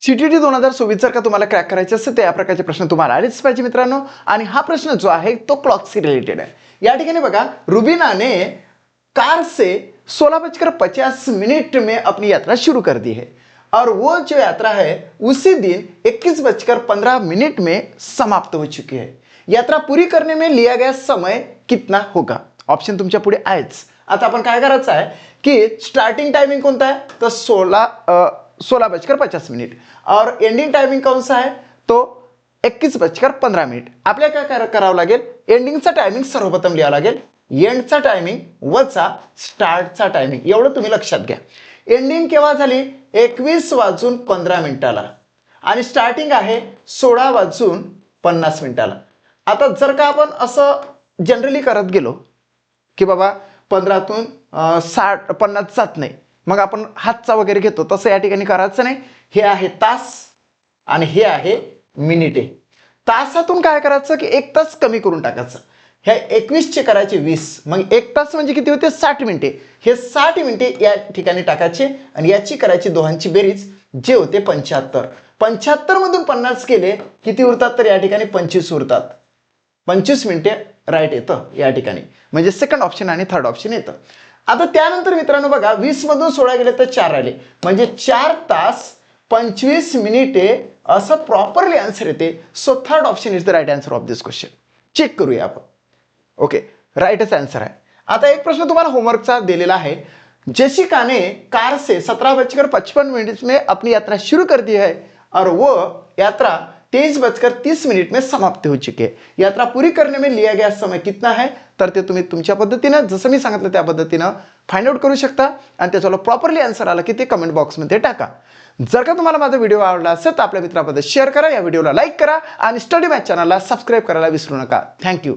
CTT 2024 जर का तुम्हाला क्रॅक करायचे असेल तर या प्रकारचे प्रश्न तुम्हाला आलेच पाहिजे मित्रांनो. आणि हा प्रश्न जो आहे तो क्लॉकशी रिलेटेड आहे. या ठिकाणी बघा, रुबीना ने कार से 16:50 में अपनी यात्रा शुरू कर दी है और वो जो यात्रा है उसी दिन 21:15 में समाप्त हो चुकी है. यात्रा पूरी करने में लिया गया समय कितना होगा? ऑप्शन तुमच्या पुढे आहेच. आता आपण काय करायचं आहे की स्टार्टिंग टाइमिंग कोणता आहे तर 16:50 और एंडिंग टाइमिंग कौन सा है तो 21:15. आपल्याला काय करावं लागेल, एंडिंगचा टायमिंग सर्वप्रथम लिहावं लागेल, एंडचा टायमिंग वजा स्टार्टचा टायमिंग, एवढं तुम्ही लक्षात घ्या. एंडिंग केव्हा झाली 21:15 आणि स्टार्टिंग आहे 16:50. आता जर का आपण असं जनरली करत गेलो की बाबा 15तून 50 जात नाही, मग आपण हातचा वगैरे घेतो, तसं या ठिकाणी करायचं नाही. हे आहे तास आणि हे आहे मिनिटे. तासातून काय करायचं की 1 तास कमी करून टाकायचं. हे 21 करायचे 20, मग 1 तास म्हणजे किती होते 60 मिनिटे. हे 60 मिनिटे या ठिकाणी टाकायचे आणि याची करायची दोहांची बेरीज, जे होते 75. 75 मधून 50 केले किती उरतात तर या ठिकाणी 25 उरतात. 25 मिनिटे राईट येतं या ठिकाणी, म्हणजे सेकंड ऑप्शन आणि थर्ड ऑप्शन येतं. आता त्यानंतर मित्रांनो बघा, 20 मधून 16 गेले तर 4 राहिले, म्हणजे 4 तास 25 मिनिटे असं प्रॉपरली आन्सर येते. So third option is the right answer of this question. Check करूया आपण. ओके, राईटच आन्सर आहे. आता एक प्रश्न तुम्हाला होमवर्कचा दिलेला आहे. जेसिका ने कार से 17:55 में अपनी यात्रा शुरू कर दी है और वो यात्रा 23:30 में समाप्त हो चुकी है. यात्रा पूरी करने में लिया गया समय कितना है तर ते तुम्ही तुमच्या पद्धतीनं, जसं मी सांगितलं त्या पद्धतीनं फाइंड आउट करू शकता आणि त्याच्याला प्रॉपरली आन्सर आला की ते कमेंट बॉक्समध्ये टाका. जर का तुम्हाला माझा व्हिडिओ आवडला असेल तर आपल्या मित्रांमध्ये शेअर करा, या व्हिडिओला लाईक करा आणि स्टडी मॅच चॅनलला सबस्क्राईब करायला विसरू नका. थँक्यू.